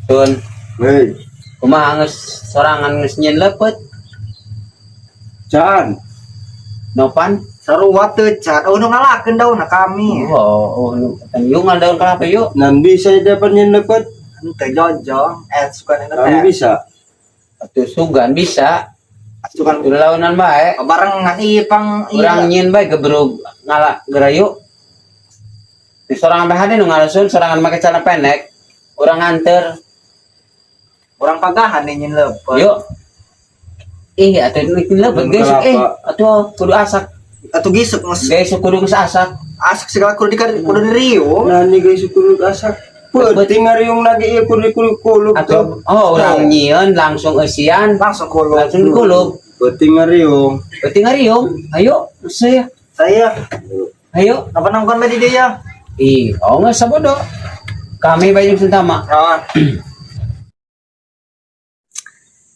Tun, Hei, kumaha geus sorangan geus nyeun lepet. Can. Nopan? Sarua teu can. Oh nu ngalakeun daunna kami. Oh, yuk ngadaun kelapa yuk. Nan bisa dapat nyen lepet. Teu jojong. Suka nena Nan teh. bisa. Atuh sugan bisa. Sukan Udah launan bae. barengan ipang Urang nyeun bae gebru ngala gerayu. Di sorangan bae hade nu ngalasun sorangan make celana pendek. Urang nganter. urang pagahan nyeun lepet. Yuk. Atuh nyeun lepet guys. Atuh kudu asak. Atuh gisuk geus Guys kudu geus asak. asak segala kudu diriung. Nan ni guys kudu asak. Penting ngariung lagi ieu kudu kulub. Atuh urang nyieun langsung eusian. Langsung kulub. Langsung dikulub. Penting ngariung. Penting ngariung. Ayo, saya. Saya Ayo. apa nangkon tadi dia? Nggak sabodo. Kami banyak sentama.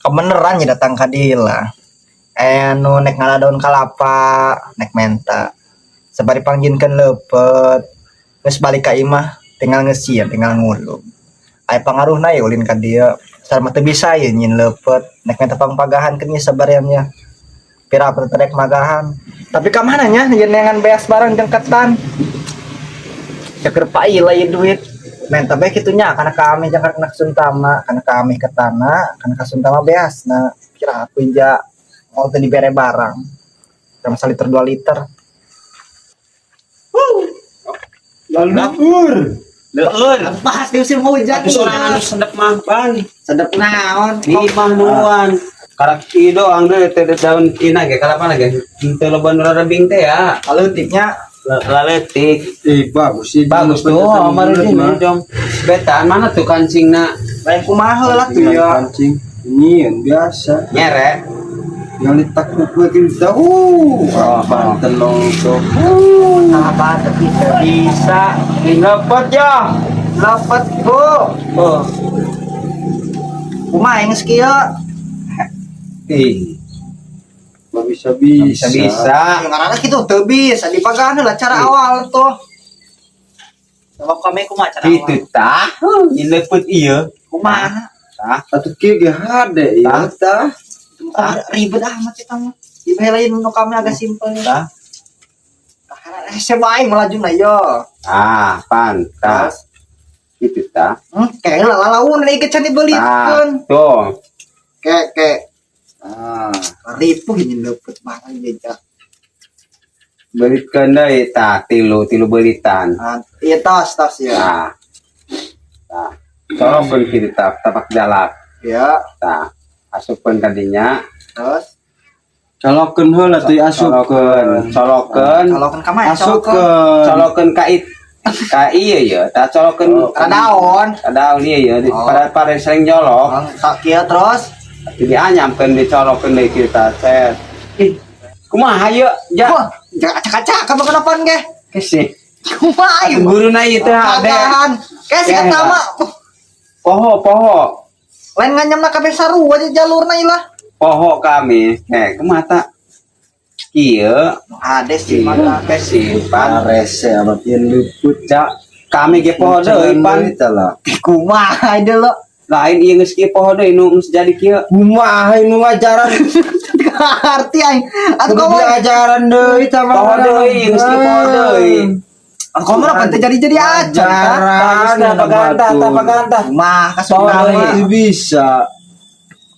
Kebeneran ya datang ka dieu lah. Nu nek ngaladoun kalapa, nek menta. Sabari pangjinkeun lepet. Geus balik ka imah, tinggal ngeusieun, tinggal ngulub. Aya pangaruhna ya ulin ka dieu. Sareng teu bisa ye nyin lepet. Nek menta pangpagahan keun sabariannya. Pira terek magahan. Tapi ka mana nya yen nengan beas bareng jengketan. Ceker paila ieu duit. Menta bae kitu nya kana kami jangkar kena suntama, kana kami ke tanah, kana ka suntama beasna. Kira aku inja mau teu dibere barang. Sama saliter 2 liter. Lalur. Leueur. Bahas di musim hujan. Atuh sorangan sedep mah pan. Sedep naon? Di imah nuan. Karak ieu doang deui teh daun ina ge kalapa lagi. Teu loba nu rarebing teh ya. Aleutiknya Laletik. Bagus sih. Bagus tuh, amarin ini dong. Betaan mana tuh kancingna? lain kumaha lah tuh ya. Kancing. Ini yang biasa. Nyeret. Yang ditakuk lagi tahu. Banten longsor. Sahabat bisa Lepet ya. dapat bu. Oh. Kumaha geus kieu? Nggak bisa. Bisa. Ngaranna kitu teu bisa dipagahan lah cara awal tuh. Sebab kami kumaha cara awal? Itu tah. Ini lepet iya. Kumaha? Tah. Atau kieu ge hade ya tah. Ribet amat eta mah. Dibelain nu kami agak simpel. Tah. Sebaik melajuna yo. Pantas. Itu tah. Kayak lalaun ieu can dibelikeun. Tuh. Kayak ripuh ini lepet banget beja. Belitkeun deui tah tilu belitan. Iya tos ya. Tah. Tah. Colokkeun kitu tah tapak jalak. Ya, Tah. Asupkeun kadinya. terus Colokeun heula teh asupkeun. Colokeun. kalau kan kamar Asupkeun. Colokeun ka ieu ya. Tah colokeun daun. daun ieu ya. Pada sering nyolok. Tak kia terus Jadi anyamkeun dicolokeun deui kita set. Kumaha ieu? wah, jangan acak-acak kamu kenapa ge? Kese. Kumaha ieu? Guruna ieu teh ade. Pagahan. Kayak sih kata mah. Poho. Lain nganyamna kabeh sarua aja jalurna ieu lah. Poho kami. Kumaha ta? Kieu Ade sih mana kese pan. Parese abad yen luput. Cak kami ge poho deui pan. Tala. kumaha ieu lo. Lain ieu geus kieu poho deui nu geus jadi kieu. Kumaha nu ngajaran? Arti aing. Atuh Kudu kamu ajaran deui tah Poho deui geus kieu poho deui. kamu mah kan jadi aja. Ajaran Tapagantah. Mah Poho kasuna deui. mah. Itu bisa.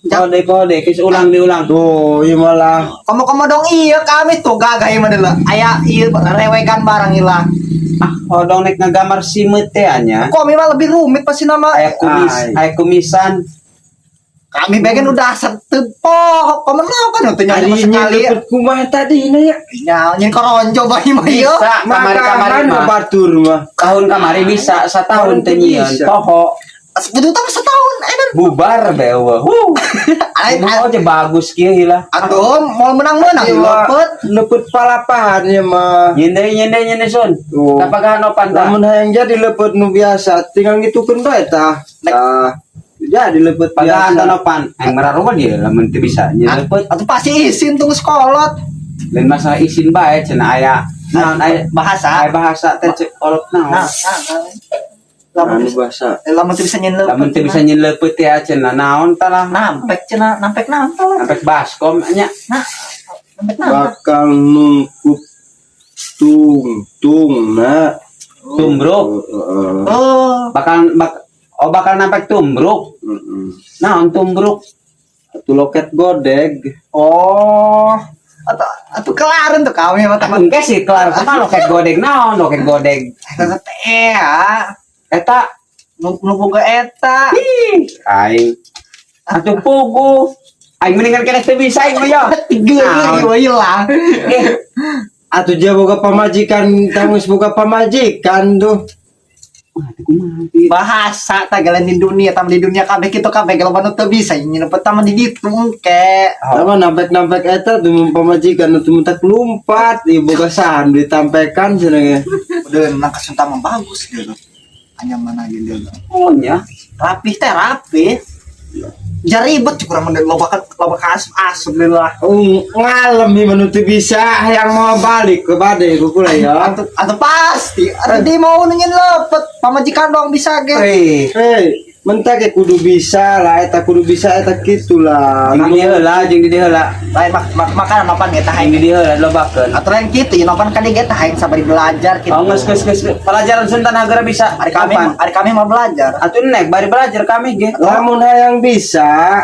Poho deui geus diulang. Tuh, ieu malah Kamu dong iya kami tuh gagah ieu mah deula. Aya ieu rewegan barang ilah. Hodong nek ngagambar simet teh anya. Kami mah lebih rumit pasti nama. Aya kumisan. Kami bagian udah setepok. Kamu mau kan untuk nyanyi Ari sekali. lepet kumaha tadi na ya. Nyanyi koronjo bayi mah ieu. Bisa kamari mah. batur mah. Tahun kamari bisa satahun teh nyieun poho. Sebutu tambah setahun edan. Bubar beeueuh. Oh aja bagus kieu hilah. Atuh mau menang-menang lepet. Lepet palapahan ya mah. Nyende sun. Tuh. Tapagahan opan tah. Lamun hayang jadi lepet nu biasa, tinggal ngitukeun bae tah. Tah. Jadi lepet Pagahan biasa. opan. Aing mararuh dia lamun teu bisa nya lepet. Atuh pasti izin tunggu sekolot. Lain masalah izin bae cenah aya naon aya Bahasa. bahasa teh cek kolot naon. Nah. lamun anu bahasa lamun teu bisa nyeun lamun teu bisa nyeun leupeut ya cenah naon tah lah nampek cenah nampek naon tah lah. sampai baskom nya Nah, nampek naon tah. bakal nungkup tung na tumbruk Oh, bakal nampek tumbruk naon tumbruk atu loket godeg oh. Atau kelarin tuh kami mata engke sih kelar kumaha loket godeg naon loket godeg eta teh ya. eta Nu boga eta. ih aing atuh pugu aing mendingan kena teu bisa aing mah yo Tiga ieu lah. eh atu dia boga pamajikan tangis boga pamajikan tuh Bahasa tagalan di dunia di dunia kabeh kitu kabeh kalau manu teu bisa nyeun pertama di ditu engke. sama nampek eta tuh pamajikan tuh mentak lumpat ieu boga sahan ditampekan cenah Udah nang kasentama bagus gitu. Hanya mana gitu. oh nya Rapih teh rapih. Jari ribet kurang mendek loba asup lah. ngalem nih manu teu bisa yang mau balik ke bade kukula ya Atau pasti ada di mau nunyin lepet pamajikan doang bisa ge. hei mentak ya kudu bisa lah eta kudu bisa eta kitu lah jeung di heula jeung di heula Lain makan mapan eta jeung hayang. di heula lobakeun Atuh lain kitu ya mapan ka dieu teh hayang sabari belajar kitu. oh geus pelajaran Sunda Nagara bisa Ari kami mau belajar. atuh nek bari belajar kami ge lamun hayang bisa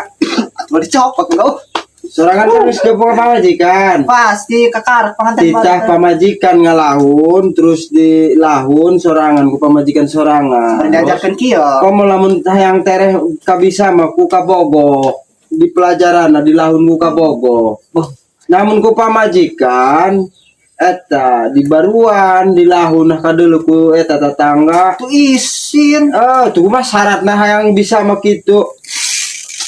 Atuh dicopot enggak. sorangan kan geus boga pamajikan Pasti kakar pengantin titah pamajikan ngalahun terus dilahun sorangan ku pamajikan sorangan diajarkeun kieu. komo lamun hayang tereh kabisa mah ku kabogo di pelajaran dilahun ku kabogo namun ku pamajikan eta di baruan dilahun kadeuleu ku eta tetangga Tuh isin. tuh mah syaratna hayang bisa mah kitu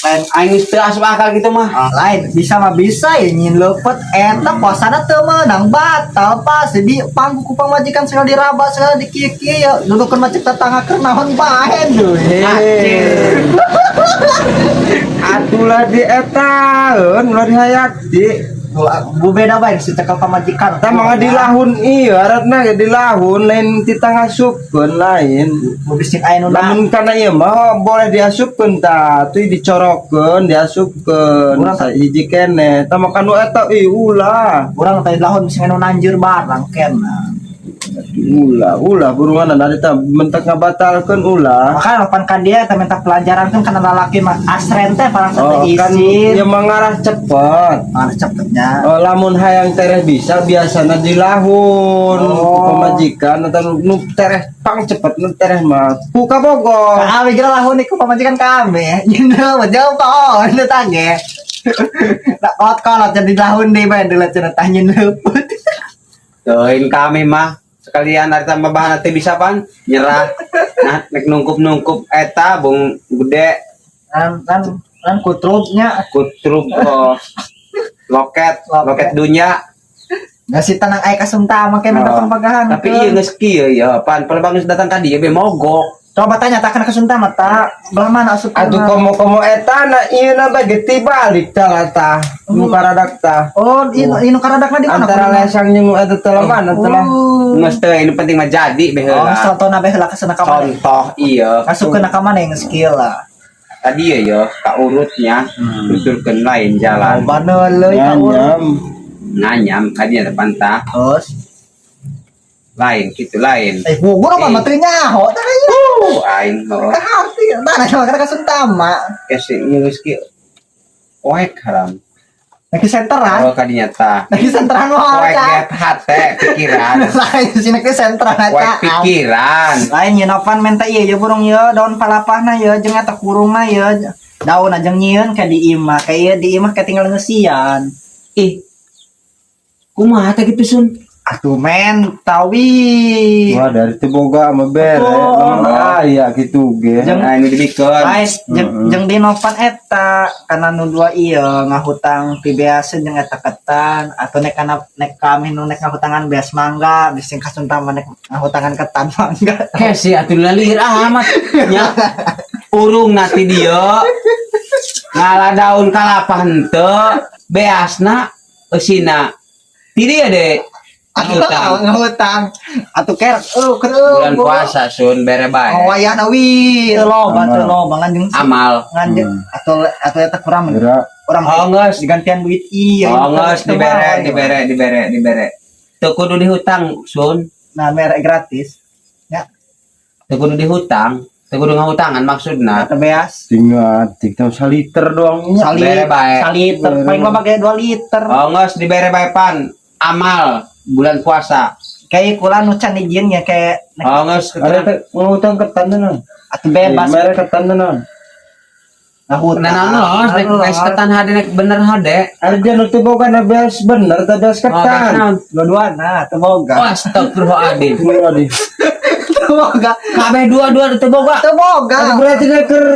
Lain aing geus teu asup akal kitu mah lain bisa mah bisa ya nyin lepet eta puasana teu meunang batal pas di pangku ku pamajikan segala diraba segala dikieu-kieu ya dudukeun macet tetangga keur naon bae Anjir. atulah di eta ulah dihayati bu beda bae si cekal pamajikan ta mah dilahun iya aratna ge dilahun lain titah ngasupkeun lain bu bisik aya nu namun karena iya mah boleh diasupkeun ta teu dicorokkeun diasupkeun Urang- hiji kene ta mah kanu eta ulah urang teh lahun bisik anu nanjeur barang kenna ulah burungan dari ta mentak ngabatalkeun ulah makanya lapan ka dia teh minta pelajaran kan kana lalaki mah asren teh parang oh teh kan isin ya mengarah cepet mana cepetnya oh lamun hayang tereh bisa biasana dilahun Oh. pemajikan atau nu tereh pang cepet nu tereh mah ku kabogo kami kira lahun iku pamajikan kami nyeun jauh kok nu tage tak kolot jadi lahun deui bae deuleut cenah tah nyeun leuput Teuing kami mah sekalian ari tambah bahan teh bisa pan nyerah nah nek nungkup eta bung gede kan kutrupnya kutruk loket dunya nggak sih tenang air kasumta make minta Oh, pembagahan tapi iya geus kieu ya pan palebangeus datang ka dieu be mogok coba tanya takkan kasumta mata belah mana asup aduh komo eta na ieu na bage tibalik tah tah nu karadak tah oh inu karadakna di mana antara lesang jeung eta telah mana telah geus teu ini penting mah jadi be oh heula contohna bae heula kesana ka mana contoh iya masukkeun ka mana yang skill lah tadi ya ka urutnya tuturkeun lain jalan baneul leuy ka urut nyam nganyam kadinya depan tah terus lain gitu lain gugur mah teu nyaho tah aya aing no ka hati tanah sama kana kasumta mah kese geus kieu oek haram lagi senteran oh kadinya tah lagi senteran mah oek get hate pikiran lain sini ke senteran oek eta pikiran lain ye nopan menta ieu ye burung ye daun palapahna ye jeung eta kurungna ye daun ajeng nyieun ka di imah ka ieu di imah ka tinggal ngeusian ih kumaha teh kitu sun atuh men tawi wah dari teu boga mah bere Oh. lamun aya kitu ge nah ini dibikeun lain jeung di nopan eta kana nu dua ieu ngahutang ti bease jeung eta ketan atau nek kami nu nek ngahutangan beas mangga bising kasuntama nek ngahutangan ketan mangga kese atuh lalir amat nya urung nanti dia ngala daun kalapa henteu beasna eusina ti dia deh Ngutang. ngutang atuh ker Bulan puasa sun bere bae. oh wayahna wi loba teu loba ngan Amal. atau eta kurang Gerak. orang Oh, geus. digantian duit iya Oh, geus dibere. Teu kudu dihutang sun. nah merek gratis ya Teu kudu dihutang. Teu kudu ngahutangan maksudna. atau beas Tinggal 3 liter doang. Bere bae. saliter paling mah pakai 2 liter Oh, geus dibere bae pan. Amal bulan puasa. kayak kula nu can izin ya kayak Oh, geus Ada ngutang ketan naon? atuh bebas Merek ketan naon? nah hutang Nah, nek geus ketan hade nek bener hade. Arja nu teu boga na beas bener teh beas ketan. dua-duana teu boga Oh, astagfirullahaladzim. Waduh. teu boga Kabeh dua-dua teu boga. teu boga Berarti dia keur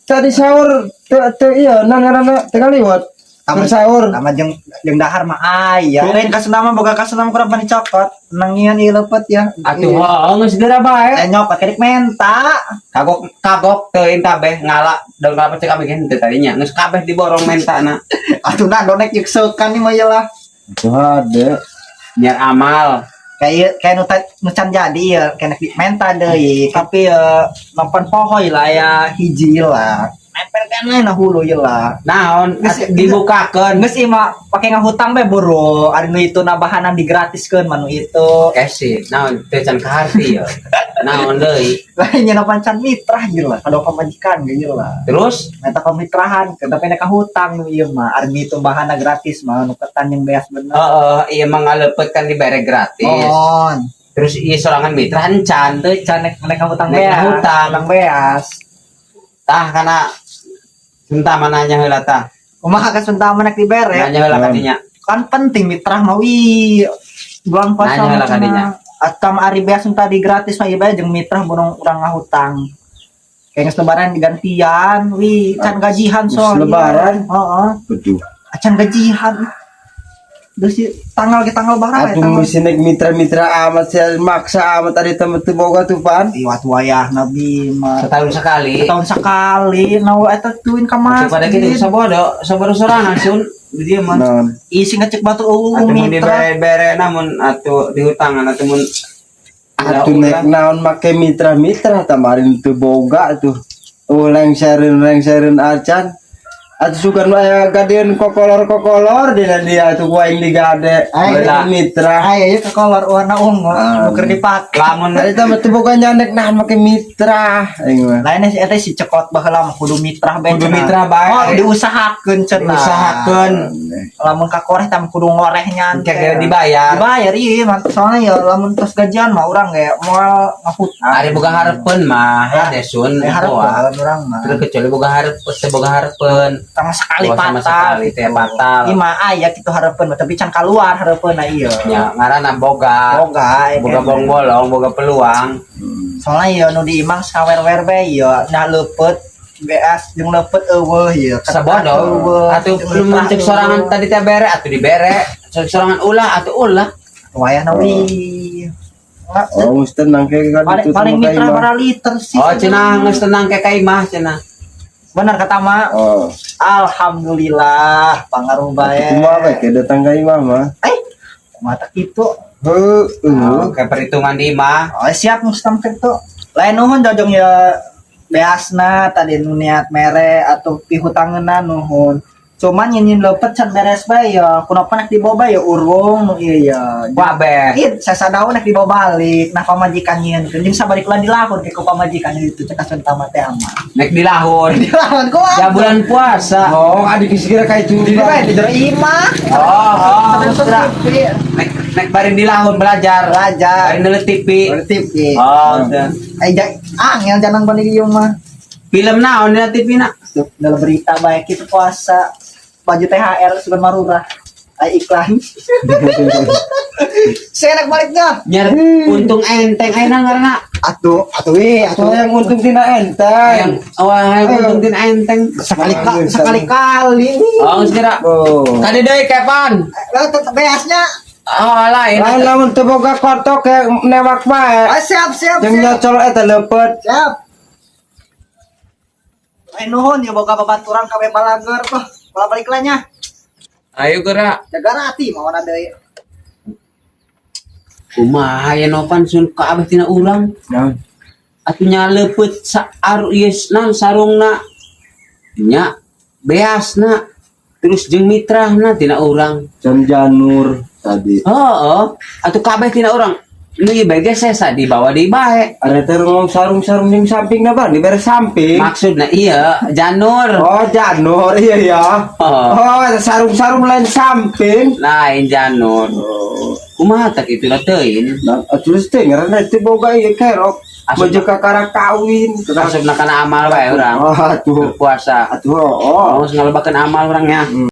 tadi sahur teu iya nangarana teu kaliwat. Keur sahur. sama jeung dahar mah aya lain kasuna mah boga kasuna mah kurang pani cokot nangian ieu lepet ya Atuh geus geura bae. nyokot kedik menta Kagok teu kabeh ngala dong kalau cek kabeh teu tadinya geus kabeh diborong mentana. atuh nah donek yuksekan nih mah ieu lah Tuh ada. Biar amal. kayak nu can jadi ya kena menta deui tapi nonton pohoy lah ya hiji lah nempel kan nah hulu ieu lah Naon dibukakeun geus ieu mah pake ngahutang bae boro ari nu itu nabahanan digratiskeun manu itu kasih. Naon teu can kaharti ya. Naon deui. lainnya na pancan mitra gitu lah kalau pamajikan gitu lah Terus meta pemitrahan tapi nek hutang nu ieu mah ari itu bahanna gratis mah nu ketan yang beas bener ieu mah ngaleupet kan dibere gratis. on Terus ieu sorangan mitra encan teu can nek hutang Nek beas hutang. beas tah kana sunta mananya heula tah. kumaha ka suntama nek dibere Nanya heula kadinya. kan penting mitra mah wi bulan puasa Nanya lah mah kadinya. atam ari beas entah di gratis mah ieu bae jeung mitra burung urang ngahutang kayak geus lebaran digantian wi can gajihan Geus soalnya lebaran? heeh Betul. can gajihan terus tanggal ke tanggal barang Atuh mesti nek mitra-mitra amat saya maksa amat tadi temen teu boga tuh pan. iwat wayah nabi mah Setahun sekali. tahun sekali now eta tuin ka Pada kitu masjid sabodo sorangan sun di dieu mah. Naon? isi ngecek batu Atuh mun mitra dibere namun atuh dihutangan atuh mun Atuh nek naon make mitra-mitra tamarin teu boga tuh. Lengsereun acan. Atuh sugan aya gadeun kokolor dina dia atuh kuaing digade. Beda. Mitra. aya ieu ke kolor warna ungu nu keur dipake lamun Ari teh teu boga nyanek naon make mitra. Aing mah. lainnya si eta si cekot baheula mah kudu mitra bae Kudu cenah. mitra bae. oh diusahakeun cenah usahakeun lamun ka koreh tah kudu ngoreh nyan kayak dibayar. dibayar ieu mah soalnya ya lamun tos gajian mah urang ge moal ngahutang Ari boga harepeun mah hade sun hareupeun urang mah Terus kecuali boga harepeun teu boga harepeun. sama sekali Oh, sama patah sekali teh batal. ieu mah aya kitu hareupeun mah tapi can kaluar hareupeunna ieu Ya ngaranna boga. boga Boga bolong-bolong, boga peluang. soalnya ieu nu diimang sawer-wer bae ieu nah leupeut beas jeung leupeut eueuh ieu Sabodo. Atuh belum mencek sorangan tadi teh bere atuh dibere. Cek sorangan ulah atuh ulah. wayahna wi Oh, mesti tenang kayak paling mitra para liter sih Oh cenah geus tenang kayak kaimah cenah. bener kata mak Oh, alhamdulillah pangaruh bae kumaha bae ke datang ka imah mah. mata kitu Oh, kayak perhitungan di imah. oh siap mustam kitu lain nuhun jojong ya beasna tadi nu niat mere atau pihutangeunna nuhun cuman nyin lepet can beres bae ya kunaon nek dibawa bae ya urung nu ieu ya Wabeh. Ih, sasadaun nek dibawa balik nah pamajikan nyin jeung sabariklah dilahun ke ku pamajikan itu cek asun tamat teh aman Nek dilahun. dilahun ku Ya bulan puasa. Oh, adik kira kayak itu. di bae di jero imah Terus nek bari dilahun belajar. belajar Bari neuleut TV. bertip Oh, teh. angel jangan balik di rumah Film naon dina TV na? tuh dalam berita baik itu puasa baju THR sudah marurah iklan saya enak baliknya Nyar untung enteng ayeuna ngaranna. atuh So yang untung tina Yang enteng. untung tin enteng. sekali kali Oh, segera. Oh. Tadi deui Kepan. tetap beasnya Oh, lain. Lain lamun teu boga kotok kayak newak bae. siap Jeung nyocol eta leupeut. siap nuhun ya boga babaturan kawe balager tuh balik lahnya Ayo geura. jaga rati mau ada Kumaha ya nopan sun kaabeh tina urang. Naon? Atunya lepet sa aru yes nan sarung na nya beas na terus jeung mitra na tina urang. Can Janur tadi. Oh, atuh kabeh tina urang nu ieu bae sesa di bawah di bae. Ada terong sarung-sarung yang samping na ba? Di beres samping. Maksudna iya Janur. Oh, Janur, iya ya. Oh, Oh, ada sarung-sarung lain samping. lain Janur. Oh, Kumaha tak itu na teuin. nah, terus teh ngaranna teh boga ieu kerok. Asup- Baju kakara kawin. Asupna kana amal wae urang. Oh, atuh. Puasa. Atuh, oh. Oh, ngalebakeun amal urangnya.